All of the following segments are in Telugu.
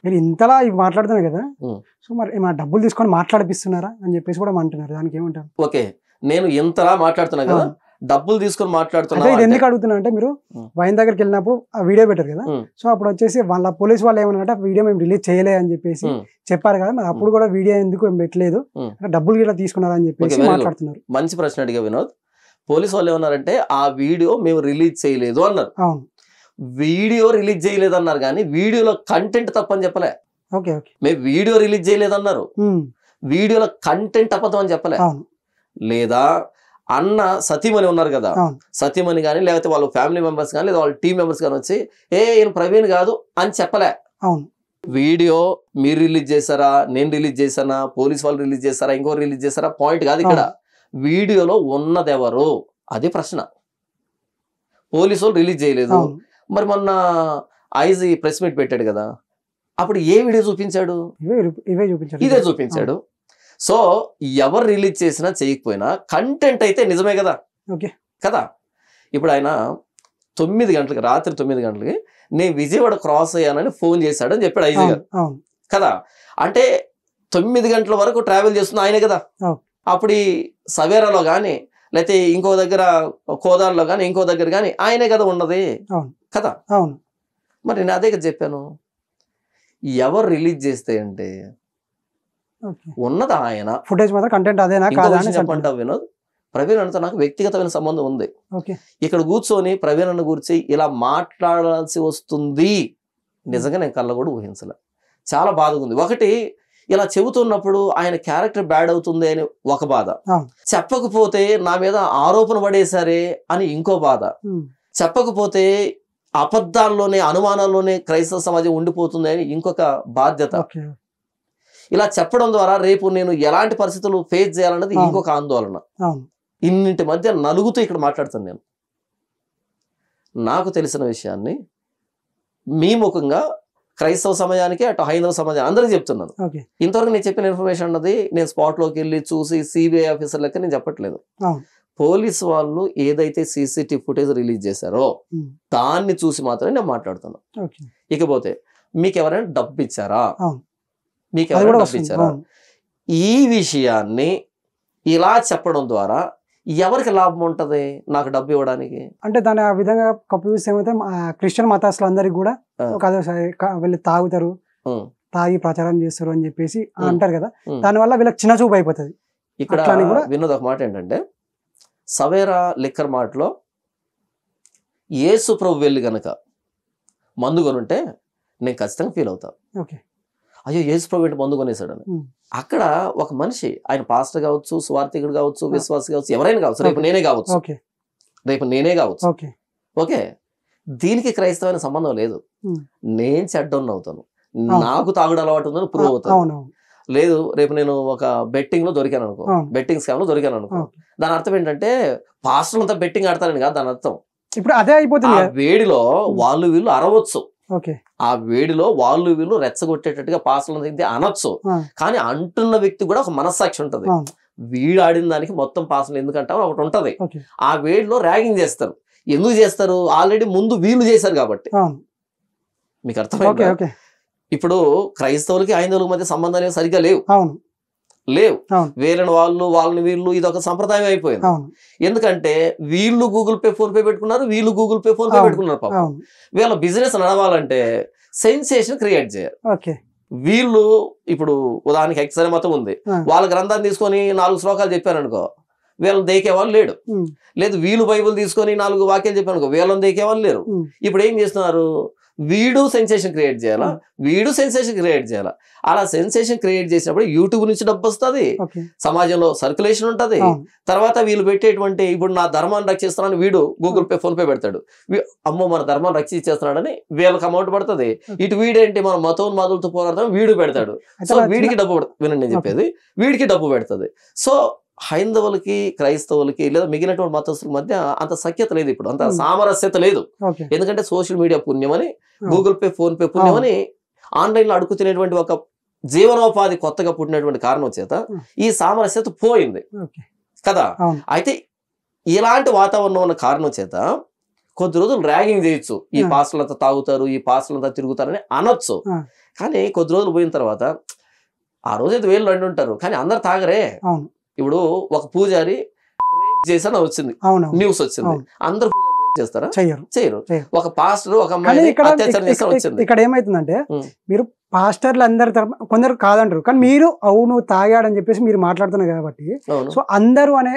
మీరు ఇంతలా ఇవి మాట్లాడుతున్నారు కదా, సో మరి ఏమైనా డబ్బులు తీసుకొని మాట్లాడిపిస్తున్నారా అని చెప్పేసి కూడా అంటున్నారు, దానికి ఏమంటారు? ఓకే, నేను ఇంతలా మాట్లాడుతున్నా కదా, డబ్బులు తీసుకొని మాట్లాడుతున్నా. ఇది ఎందుకు అడుగుతున్నా అంటే, మీరు వైన్ దగ్గరికి వెళ్ళినప్పుడు ఆ వీడియో పెట్టారు కదా, సో అప్పుడు వచ్చేసి వాళ్ళ పోలీస్ వాళ్ళు ఏమన్నారంటే వీడియో మేము రిలీజ్ చేయలే అని చెప్పేసి చెప్పారు కదా, మరి అప్పుడు కూడా వీడియో ఎందుకు పెట్టలేదు, డబ్బులు ఇలా తీసుకున్నారా అని చెప్పేసి మాట్లాడుతున్నారు. మంచి ప్రశ్న అడిగా వినోద్. పోలీస్ వాళ్ళు ఏమన్నారంటే ఆ వీడియో మేము రిలీజ్ చేయలేదు అన్నారు. అవును, వీడియో రిలీజ్ చేయలేదు అన్నారు కానీ వీడియోలో కంటెంట్ తప్పని చెప్పలే. ఓకే ఓకే, మేము వీడియో రిలీజ్ చేయలేదన్నారు, వీడియోలో కంటెంట్ అబద్ధం అని చెప్పలే. లేదా అన్న సతీమణి ఉన్నారు కదా, సతీమణి కానీ లేకపోతే వాళ్ళ ఫ్యామిలీ మెంబర్స్ కానీ లేదా వాళ్ళ టీం మెంబర్స్ కానీ వచ్చి ఈయన ప్రవీణ్ కాదు అని చెప్పలే. వీడియో మీరు రిలీజ్ చేశారా, నేను రిలీజ్ చేశానా, పోలీస్ వాళ్ళు రిలీజ్ చేశారా, ఇంకోరు రిలీజ్ చేశారా పాయింట్ కాదు ఇక్కడ. వీడియోలో ఉన్నదెవరు అది ప్రశ్న. పోలీసు వాళ్ళు రిలీజ్ చేయలేదు. మరి మొన్న ఐజీ ప్రెస్ మీట్ పెట్టాడు కదా, అప్పుడు ఏ వీడియో చూపించాడు? ఇదే చూపించాడు. సో ఎవరు రిలీజ్ చేసినా చేయకపోయినా కంటెంట్ అయితే నిజమే కదా కదా. ఇప్పుడు ఆయన 9 గంటలకి, రాత్రి 9 గంటలకి నేను విజయవాడ క్రాస్ అయ్యానని ఫోన్ చేశాడు అని చెప్పాడు ఐజీ గారు కదా. అంటే 9 గంటల వరకు ట్రావెల్ చేస్తున్న ఆయనే కదా. అప్పుడు ఈ సవేరాలో కానీ లేకపోతే ఇంకో దగ్గర కోదాడలో కానీ ఇంకో దగ్గర కానీ ఆయనే కదా ఉన్నది కదా. మరి నేను అదే కదా చెప్పాను, ఎవరు రిలీజ్ చేస్తే అంటే ఉన్నది ఆయన ఫుటేజ్ మాత్రం కంటెంట్ అదేనా చెప్పంటావు వినోద్. ప్రవీణ్ అన్నతో నాకు వ్యక్తిగతమైన సంబంధం ఉంది. ఇక్కడ కూర్చొని ప్రవీణ్ అన్న గురించి ఇలా మాట్లాడాల్సి వస్తుంది నిజంగా నేను కళ్ళ కూడా ఊహించలే. చాలా బాధగా ఉంది. ఒకటి, ఇలా చెబుతున్నప్పుడు ఆయన క్యారెక్టర్ బ్యాడ్ అవుతుంది అని ఒక బాధ, చెప్పకపోతే నా మీద ఆరోపణ పడేశారే అని ఇంకో బాధ, చెప్పకపోతే అబద్ధాల్లోనే అనుమానాల్లోనే క్రైస్తవ సమాజం ఉండిపోతుంది అని ఇంకొక బాధ్యత. ఇలా చెప్పడం ద్వారా రేపు నేను ఎలాంటి పరిస్థితులు ఫేస్ చేయాలన్నది ఇంకొక ఆందోళన. ఇన్నింటి మధ్య నలుగుతూ ఇక్కడ మాట్లాడుతాను నేను. నాకు తెలిసిన విషయాన్ని మీ ముఖంగా క్రైస్తవ సమాజానికి అటు హైందవ సమాజానికి అందరికీ చెప్తున్నాను. ఇంతవరకు నేను చెప్పిన ఇన్ఫర్మేషన్ అన్నది నేను స్పాట్లోకి వెళ్ళి చూసి సిబిఐ ఆఫీసర్ లెక్క నేను చెప్పట్లేదు. పోలీసు వాళ్ళు ఏదైతే సీసీటీవీ ఫుటేజ్ రిలీజ్ చేశారో దాన్ని చూసి మాత్రమే నేను మాట్లాడుతున్నాను. ఇకపోతే మీకు ఎవరైనా డబ్బు ఇచ్చారా, మీకు ఎవరైనా డబ్బు ఇచ్చారా, ఈ విషయాన్ని ఇలా చెప్పడం ద్వారా ఎవరికి లాభం ఉంటది నాకు డబ్బు ఇవ్వడానికి? అంటే దాని ఆ విధంగా కప్పిస్తే ఏమైతే క్రిస్టియన్ మతాస్తులు అందరికి కూడా వీళ్ళు తాగుతారు, తాగి ప్రచారం చేస్తారు అని చెప్పేసి అంటారు కదా, దానివల్ల వీళ్ళకి చిన్న చూపు అయిపోతుంది. ఇక్కడ విన్నది ఒక మాట ఏంటంటే, సవేరా లిక్కర్ మార్ట్లో యేసు ప్రభు వెళ్ళి గనక మందు కొనుంటే నేను ఖచ్చితంగా ఫీల్ అవుతా, అయ్యో యేసు ప్రభు ఏంటి మందు కొనేసాడని. అక్కడ ఒక మనిషి, ఆయన పాస్టర్ కావచ్చు, స్వార్థికుడు కావచ్చు, విశ్వాసి కావచ్చు, ఎవరైనా కావచ్చు, రేపు నేనే కావచ్చు, ఓకే, దీనికి క్రైస్తవమైన సంబంధం లేదు. నేను చెడ్డోన్ని అవుతాను, నాకు తాగుడు అలవాటు ఉందని ప్రూవ్ అవుతాను. లేదు, రేపు నేను ఒక బెట్టింగ్ లో దొరికాను అనుకో, బెట్టింగ్ స్కామ్ లో దొరికాను అనుకో, దాని అర్థం ఏంటంటే పాస్టర్లు అంతా బెట్టింగ్ ఆడతారని కాదు దాని అర్థం. ఇప్పుడు అదే అయిపోతుంది. వేడిలో వాళ్ళు వీళ్ళు అరవచ్చు, ఆ వేడిలో వాళ్ళు వీళ్ళు రెచ్చగొట్టేటట్టుగా పాస్టర్లు అనొచ్చు, కానీ అంటున్న వ్యక్తి కూడా ఒక మనస్సాక్షి ఉంటది. వీడు ఆడిన దానికి మొత్తం పాస్టర్లు ఎందుకంటావు ఒకటి ఉంటది. ఆ వేడిలో ర్యాగింగ్ చేస్తారు. ఎందుకు చేస్తారు? ఆల్రెడీ ముందు వీళ్ళు చేశారు కాబట్టి. మీకు అర్థమైంది? ఇప్పుడు క్రైస్తవులకి హైందవులకి మధ్య సంబంధాలు సరిగ్గా లేవు. వీళ్ళని వాళ్ళని వీళ్ళు, ఇది ఒక సంప్రదాయం అయిపోయింది. ఎందుకంటే వీళ్ళు గూగుల్ పే ఫోన్ పే పెట్టుకున్నారు, వీళ్ళు గూగుల్ పే ఫోన్ పే పెట్టుకున్నారు. పాపం వీళ్ళ బిజినెస్ నడవాలంటే సెన్సేషన్ క్రియేట్ చేయాలి. వీళ్ళు ఇప్పుడు ఉదాహరణకి ఎక్సరే మతం ఉంది, వాళ్ళ గ్రంథాన్ని తీసుకొని 4 శ్లోకాలు చెప్పారనుకో, వీళ్ళని దేకేవాళ్ళు లేడు. లేదు, వీళ్ళు బైబుల్ తీసుకొని 4 వాక్యాలు చెప్పారనుకో, వీళ్ళని దేకేవాళ్ళు లేరు. ఇప్పుడు ఏం చేస్తున్నారు? వీడు సెన్సేషన్ క్రియేట్ చేయాలా, వీడు సెన్సేషన్ క్రియేట్ చేయాలా. అలా సెన్సేషన్ క్రియేట్ చేసినప్పుడు యూట్యూబ్ నుంచి డబ్బు వస్తుంది, సమాజంలో సర్క్యులేషన్ ఉంటది. తర్వాత వీళ్ళు పెట్టేటువంటి, ఇప్పుడు నా ధర్మాన్ని రక్షిస్తున్నాను వీడు గూగుల్ పే ఫోన్ పే పెడతాడు, అమ్మో మన ధర్మాన్ని రక్షించేస్తున్నాడని వీళ్ళకి అమౌంట్ పడుతుంది. ఇటు వీడేంటి మన మతోన్మాదులతో పోరాడతాం వీడు పెడతాడు. సో వీడికి డబ్బు వినండి నేను చెప్పేది, వీడికి డబ్బు పెడుతుంది. సో హైందవులకి క్రైస్తవులకి లేదా మిగిలినటువంటి మతస్థుల మధ్య అంత సఖ్యత లేదు, ఇప్పుడు అంత సామరస్యత లేదు. ఎందుకంటే సోషల్ మీడియా పుణ్యమని, గూగుల్ పే ఫోన్ పే పుణ్యమని ఆన్లైన్ లో అడుగుతున్నటువంటి ఒక జీవనోపాధి కొత్తగా పుట్టినటువంటి కారణం చేత ఈ సామరస్యత పోయింది కదా. అయితే ఇలాంటి వాతావరణం ఉన్న కారణం చేత కొద్ది రోజులు ర్యాగింగ్ చేయొచ్చు, ఈ పాస్టర్లంతా తాగుతారు, ఈ పాస్టర్లంతా తిరుగుతారని అనొచ్చు. కానీ కొద్ది రోజులు పోయిన తర్వాత ఆ రోజు అయితే వేలు రెండు ఉంటారు, కానీ అందరు తాగరే. ఇప్పుడు ఒక పూజారి చేసాను వచ్చింది, న్యూస్ వచ్చింది, అందరు చేస్తారా? చేయరు. ఒక పాస్టర్ ఒక అమ్మాయి ఇక్కడ ఏమైతుందంటే మీరు పాస్టర్లు అందరి కొందరు కాదంటారు, కానీ మీరు అవును తాగాడని చెప్పేసి మీరు మాట్లాడుతున్నారు కాబట్టి సో అందరూ అనే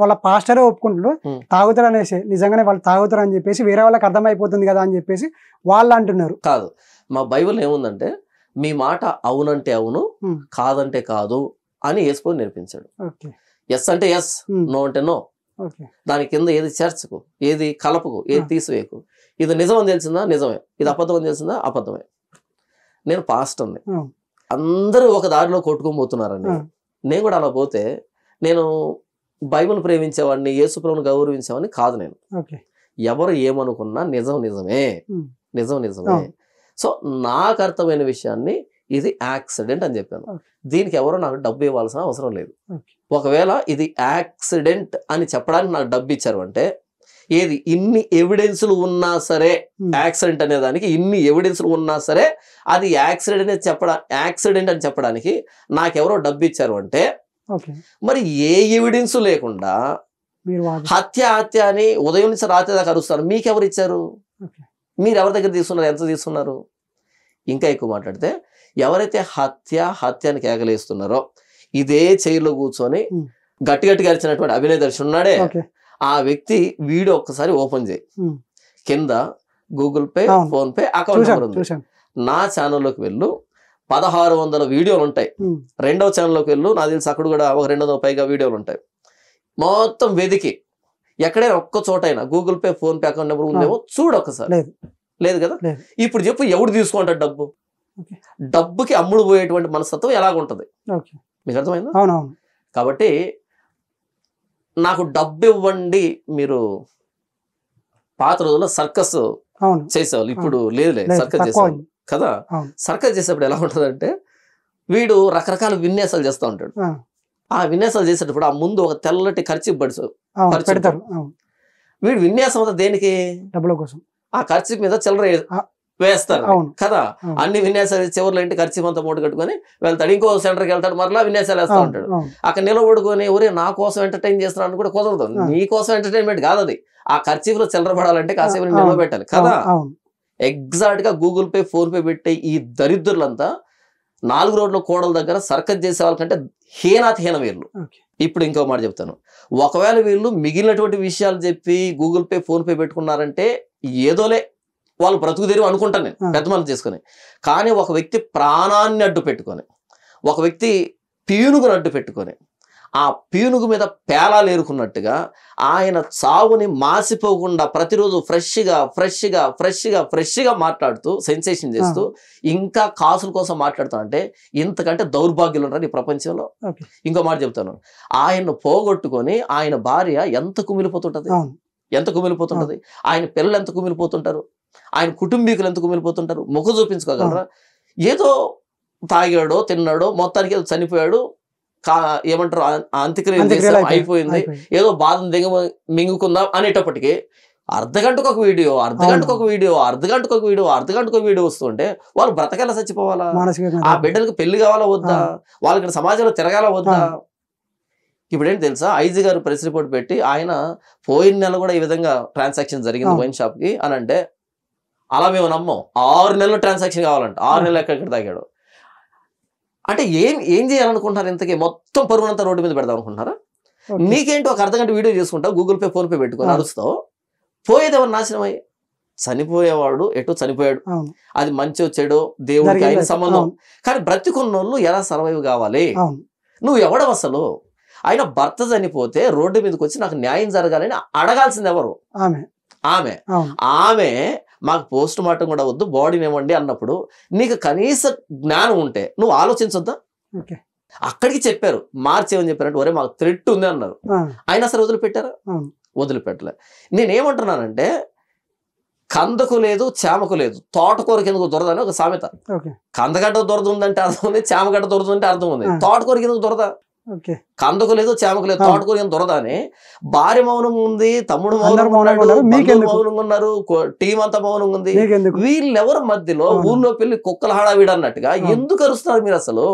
వాళ్ళ పాస్టరే ఒప్పుకుంటారు తాగుతారు అనేసి, నిజంగానే వాళ్ళు తాగుతారు అని చెప్పేసి వేరే వాళ్ళకి అర్థమైపోతుంది కదా అని చెప్పేసి వాళ్ళు అంటున్నారు. కాదు, మా బైబిల్ ఏముందంటే మీ మాట అవునంటే అవును, కాదంటే కాదు అని యేసు నేర్పించాడు. ఎస్ అంటే ఎస్, నో అంటే నో. దాని కింద ఏది చేర్చకు, ఏది కలపకు, ఏది తీసివేయకు. ఇది నిజం అని తెలిసిందా నిజమే, ఇది అబద్ధం అని తెలిసిందా అబద్ధమే. నేను పాస్టర్ని, అందరూ ఒక దారిలో కొట్టుకొని పోతున్నారండి. నేను కూడా అలా పోతే నేను బైబిల్ ప్రేమించేవాడిని, యేసు ప్రభువుని గౌరవించేవాడిని కాదు. నేను ఎవరు ఏమనుకున్నా నిజం నిజమే, నిజం నిజమే. సో నాకు అర్థమైన విషయాన్ని ఇది యాక్సిడెంట్ అని చెప్పాను. దీనికి ఎవరో నాకు డబ్బు ఇవ్వాల్సిన అవసరం లేదు. ఒకవేళ ఇది యాక్సిడెంట్ అని చెప్పడానికి నాకు డబ్బు ఇచ్చారు అంటే, ఏది ఇన్ని ఎవిడెన్స్లు ఉన్నా సరే, యాక్సిడెంట్ అనే దానికి ఇన్ని ఎవిడెన్స్లు ఉన్నా సరే అది యాక్సిడెంట్ అని చెప్పడానికి నాకెవరో డబ్బు ఇచ్చారు అంటే, మరి ఏ ఎవిడెన్స్ లేకుండా హత్య అని ఉదయం నుంచి రాత్రి దాకా అరుస్తారు, మీకెవరు ఇచ్చారు? మీరు ఎవరి దగ్గర తీసుకున్నారు? ఎంత తీసుకున్నారు? ఇంకా ఎక్కువ మాట్లాడితే, ఎవరైతే హత్య అని కేకలేస్తున్నారో ఇదే చైర్లో కూర్చొని గట్టి గట్టిగా అరిచినటువంటి అభినయ దర్శన్ ఉన్నాడే, ఆ వ్యక్తి వీడియో ఒక్కసారి ఓపెన్ చేయి, కింద Google Pay, phone pay account number ఉంది. నా ఛానల్లోకి వెళ్ళు, 1600 వీడియోలు ఉంటాయి. రెండవ ఛానల్లోకి వెళ్ళు, నాకు తెలిసి అక్కడ కూడా ఒక 200 పైగా వీడియోలు ఉంటాయి. మొత్తం వెతికి ఎక్కడైనా ఒక్క చోటైనా Google Pay, phone pay account number ఉందేమో చూడు ఒక్కసారి. లేదు కదా? ఇప్పుడు చెప్పు, ఎవడు తీసుకుంటాడు డబ్బు? డబ్బుకి అమ్ముడు పోయేటువంటి మనస్తత్వం ఎలాగుంటది మీకు అర్థమైందా? కాబట్టి నాకు డబ్బు ఇవ్వండి, మీరు పాత రోజుల్లో సర్కస్ చేసేవాళ్ళు, ఇప్పుడు లేదులే సర్కస్ చేసేవాళ్ళు కదా. సర్కస్ చేసేప్పుడు ఎలా ఉంటదంటే, వీడు రకరకాల విన్యాసాలు చేస్తూ ఉంటాడు. ఆ విన్యాసాలు చేసేటప్పుడు ఆ ముందు ఒక తెల్లటి ఖర్చు పెడతారు. వీడు విన్యాసం అంతా దేనికి? డబ్బుల కోసం. ఆ ఖర్చు మీద చిల్లర వేస్తారు కదా. అన్ని విన్యాసాలు చివరిలో ఇంటి ఖర్చు అంతా మూట కట్టుకొని వెళ్తాడు, ఇంకో సెంటర్కి వెళ్తాడు, మరలా విన్యాసాలు వేస్తూ ఉంటాడు. అక్కడ నిలబడుకొని ఒరే నా కోసం ఎంటర్టైన్ చేస్తున్నాను కూడా కుదరదు. నీ కోసం ఎంటర్టైన్మెంట్ కాదు అది. ఆ ఖర్చీలో చిల్లర పడాలంటే కాసేపు నిలబెట్టాలి కదా. ఎగ్జాక్ట్ గా గూగుల్ పే, ఫోన్ పే పెట్టే ఈ దరిద్రులంతా 4 రోడ్ల కోడల దగ్గర సర్కస్ చేసే వాళ్ళకంటే హీనాతిహీన వీళ్ళు. ఇప్పుడు ఇంకో మాట చెప్తాను, ఒకవేళ వీళ్ళు మిగిలినటువంటి విషయాలు చెప్పి గూగుల్ పే, ఫోన్ పే పెట్టుకున్నారంటే ఏదోలే వాళ్ళు బ్రతుకు తెరువు అనుకుంటాను నేను, పెద్ద మనసు చేసుకొని. కానీ ఒక వ్యక్తి ప్రాణాన్ని అడ్డు పెట్టుకొని, ఒక వ్యక్తి పీనుగును అడ్డు పెట్టుకొని, ఆ పీనుగు మీద పేలాలు ఏరుకున్నట్టుగా ఆయన చావుని మాసిపోకుండా ప్రతిరోజు ఫ్రెష్గా మాట్లాడుతూ, సెన్సేషన్ చేస్తూ, ఇంకా కాసుల కోసం మాట్లాడుతా అంటే ఇంతకంటే దౌర్భాగ్యులు ఉన్నారు ఈ ప్రపంచంలో. ఇంకో మాట చెప్తాను, ఆయన్ను పోగొట్టుకొని ఆయన భార్య ఎంత కుమిలిపోతుంటది, ఆయన పిల్లలు ఎంత కుమిలిపోతుంటారు, ఆయన కుటుంబీకులు ఎంత కుమిలిపోతుంటారు. ముఖం చూపించుకోగలరా? ఏదో తాగాడో తిన్నాడో మొత్తానికి ఏదో చనిపోయాడు, ఏమంటారు అంత్యక్రియ అయిపోయింది, ఏదో బాధను మింగుకుందాం అనేటప్పటికీ అర్ధగంటకు ఒక వీడియో వస్తుంటే వాళ్ళు బ్రతకెలా చచ్చిపోవాలా? ఆ బిడ్డలకు పెళ్లి కావాలా వద్దా? వాళ్ళకి సమాజంలో తిరగాల వద్దా? ఇప్పుడేంటి తెలుసా, ఐజీ గారు ప్రెస్ రిపోర్ట్ పెట్టి ఆయన పోయిన నెల కూడా ఈ విధంగా ట్రాన్సాక్షన్ జరిగింది వైన్ షాప్ కి అని అంటే, అలా మేము నమ్మం. 6 నెలలు ట్రాన్సాక్షన్ కావాలంట. 6 నెలలు ఎక్కడెక్కడ తాగాడు అంటే ఏం చేయాలనుకుంటున్నారు? ఇంతకీ మొత్తం పరుగునంతా రోడ్డు మీద పెడదాం అనుకుంటున్నారా? నీకేంటి ఒక అర్ధగంట వీడియో చేసుకుంటావు, గూగుల్ పే, ఫోన్ పే పెట్టుకొని అరుస్తావు, పోయేది ఎవరు నాశనం అయ్యి? చనిపోయేవాడు ఎటు చనిపోయాడు, అది మంచి వచ్చాడు దేవుడికి అయిన సంబంధం. కానీ బ్రతికున్నోళ్ళు ఎలా సర్వైవ్ కావాలి? నువ్వు ఎవడవు అసలు? ఆయన భర్త చనిపోతే రోడ్డు మీదకి వచ్చి నాకు న్యాయం జరగాలని అడగాల్సింది ఎవరు? ఆమె మాకు పోస్ట్ మార్టం కూడా వద్దు, బాడీని ఇవ్వండి అన్నప్పుడు నీకు కనీస జ్ఞానం ఉంటే నువ్వు ఆలోచించొద్దా? అక్కడికి చెప్పారు, మార్చేమని చెప్పారంటే ఒరే మాకు థ్రెట్ ఉంది అన్నారు. అయినా సరే వదిలిపెట్టారా? వదిలిపెట్టలే. నేనేమంటున్నానంటే, కందకు లేదు చామకు లేదు, తోటకూర కిందకు దొరద అని ఒక సామెత. కందగడ్డ దొరద ఉందంటే అర్థం ఉంది, చామగడ్డ దొరద ఉంటే అర్థం ఉంది, తోటకూర కిందకు దొరద కందకు లేదు చేమకు లేదు, తోటకూర ఏం దొరదాని భార్య మౌనంగా ఉంది, తమ్ముడు మౌనంగా ఉన్నాడు, మౌనంగా ఉన్నారు, టీం అంతా మౌనంగా ఉంది. వీళ్ళెవరు మధ్యలో ఊర్లో పెళ్లి కుక్కల హడావిడి అన్నట్టుగా ఎందుకు అరుస్తున్నారు మీరు అసలు?